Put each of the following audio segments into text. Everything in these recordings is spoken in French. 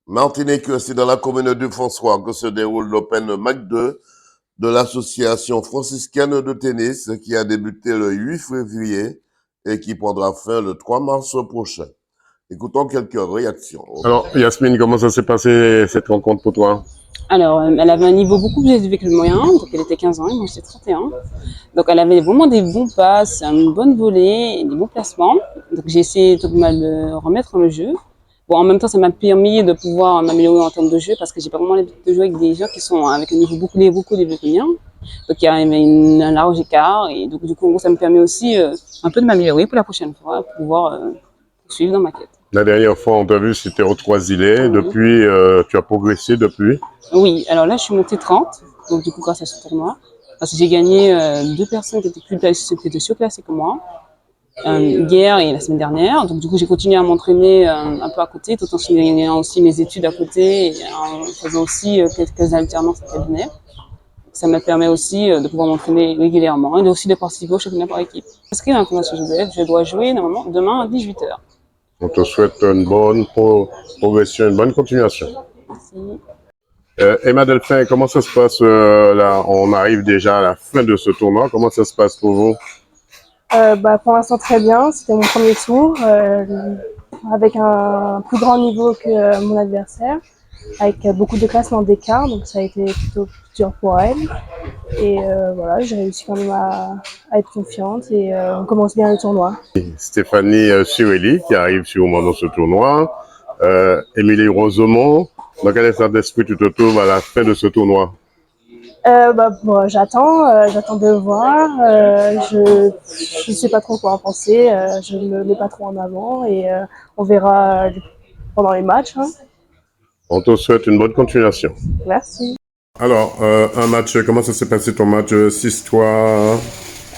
Martinique, c'est dans la commune de François que se déroule l'Open Mac 2 de l'association franciscaine de tennis qui a débuté le 8 février et qui prendra fin le 3 mars prochain. Écoutons quelques réactions. Alors, Yasmine, comment ça s'est passé cette rencontre pour toi? Alors, elle avait un niveau beaucoup plus élevé que le moyen, donc elle était 15 ans et moi j'étais 31. Donc elle avait vraiment des bons passes, une bonne volée, et des bons placements. Donc j'ai essayé de me remettre dans le jeu. Bon, en même temps, ça m'a permis de pouvoir m'améliorer en termes de jeu parce que j'ai pas vraiment l'habitude de jouer avec des gens qui sont avec un niveau beaucoup élevé que le mien. Donc il y a un large écart et donc du coup ça me permet aussi un peu de m'améliorer pour la prochaine fois, pour pouvoir poursuivre dans ma quête. La dernière fois, on t'a vu, c'était au Trois-Îlets. Oui. Depuis, tu as progressé depuis. Oui, alors là, je suis montée 30, donc du coup, grâce à ce tournoi. Parce que j'ai gagné deux personnes qui étaient surclassées que moi, hier et la semaine dernière. Donc du coup, j'ai continué à m'entraîner un peu à côté, tout en suivant aussi mes études à côté et en faisant aussi quelques alternances à cabinet. Ça me permet aussi de pouvoir m'entraîner régulièrement et aussi de participer au championnat par équipe. Inscrit dans la Fondation Joseph, je dois jouer normalement demain à 18h. On te souhaite une bonne progression, une bonne continuation. Merci. Emma Delphin, comment ça se passe là? On arrive déjà à la fin de ce tournoi. Comment ça se passe pour vous? Pour l'instant très bien, c'était mon premier tour avec un plus grand niveau que mon adversaire, avec beaucoup de classements d'écart, donc ça a été plutôt dur pour elle. Et voilà, j'ai réussi quand même à être confiante et on commence bien le tournoi. Stéphanie Surelli qui arrive sûrement dans ce tournoi. Émilie Rosemont, dans quel état d'esprit tu te trouves à la fin de ce tournoi? J'attends de voir. Je sais pas trop quoi en penser. Je ne me mets pas trop en avant et on verra pendant les matchs. Hein. On te souhaite une bonne continuation. Merci. Alors, un match, comment ça s'est passé ton match 6-3?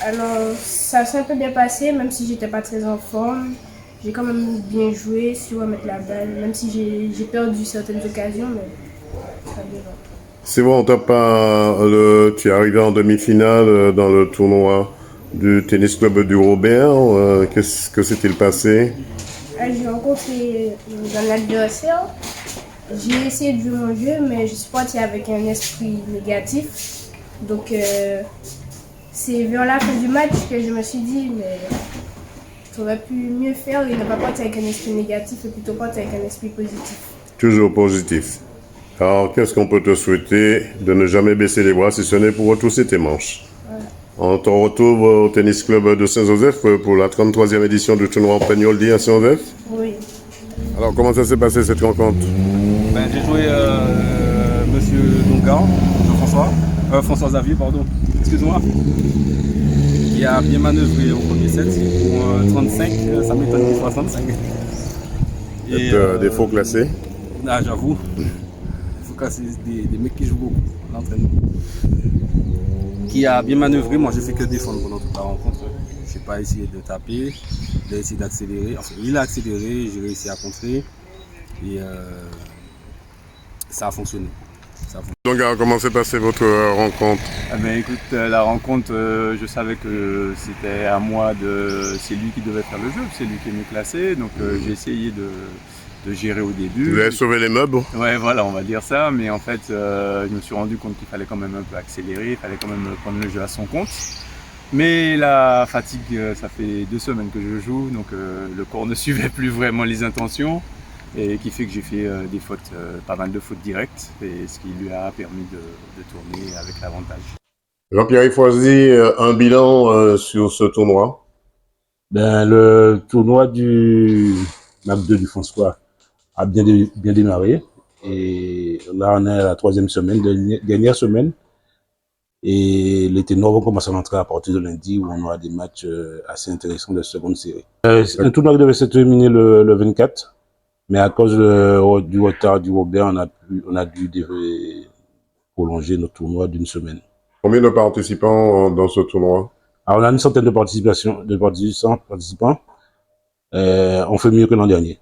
Alors, ça s'est un peu bien passé, même si j'étais pas très en forme. J'ai quand même bien joué, su remettre la balle, même si j'ai perdu certaines occasions, mais ça bien. C'est bon, tu es arrivé en demi-finale dans le tournoi du tennis club du Robert. Qu'est-ce que s'est-il passé? J'ai rencontré un adversaire. J'ai essayé de jouer mon jeu, mais je suis partie avec un esprit négatif. Donc, c'est vers la fin du match que je me suis dit, mais tu aurais pu mieux faire et ne pas partir avec un esprit négatif et plutôt partir avec un esprit positif. Toujours positif. Alors, qu'est-ce qu'on peut te souhaiter? De ne jamais baisser les bras si ce n'est pour retrousser tes manches. Voilà. On te retrouve au tennis club de Saint-Joseph pour la 33e édition du tournoi Peñoldi à Saint-Joseph. Oui. Alors, comment ça s'est passé cette rencontre? J'ai joué Monsieur Dongan, François Xavier, pardon, excuse-moi, qui a bien manœuvré au premier set. Pour 35, ça m'étonne qu'il soit 65. Et des faux classés? Ah, j'avoue. C'est des mecs qui jouent beaucoup en entraînement. Qui a bien manœuvré, moi j'ai fait que défendre pendant toute la rencontre. Je n'ai pas essayé de taper, j'ai essayé d'accélérer. Enfin, il a accéléré, j'ai réussi à contrer et ça a fonctionné. Donc, comment s'est passée votre rencontre? Écoute, la rencontre, je savais que c'était à moi c'est lui qui devait faire le jeu, c'est lui qui est mieux classé, donc j'ai essayé de gérer au début. Vous avez sauvé les meubles? Ouais, voilà, on va dire ça, mais en fait, je me suis rendu compte qu'il fallait quand même un peu accélérer, il fallait quand même prendre le jeu à son compte. Mais la fatigue, ça fait 2 semaines que je joue, donc le corps ne suivait plus vraiment les intentions, et qui fait que j'ai fait des fautes, pas mal de fautes directes, et ce qui lui a permis de tourner avec l'avantage. Jean-Pierre Foisy, un bilan sur ce tournoi? Le tournoi du MAP2 du François a bien démarré. Et là, on est à la 3e semaine, dernière semaine. Et les ténors vont commencer à rentrer à partir de lundi où on aura des matchs assez intéressants de seconde série. Un tournoi qui devait se terminer le 24, mais à cause du retard du Robert, on a dû prolonger notre tournoi d'1 semaine. Combien de participants dans ce tournoi? Alors, on a une centaine de participants. On fait mieux que l'an dernier.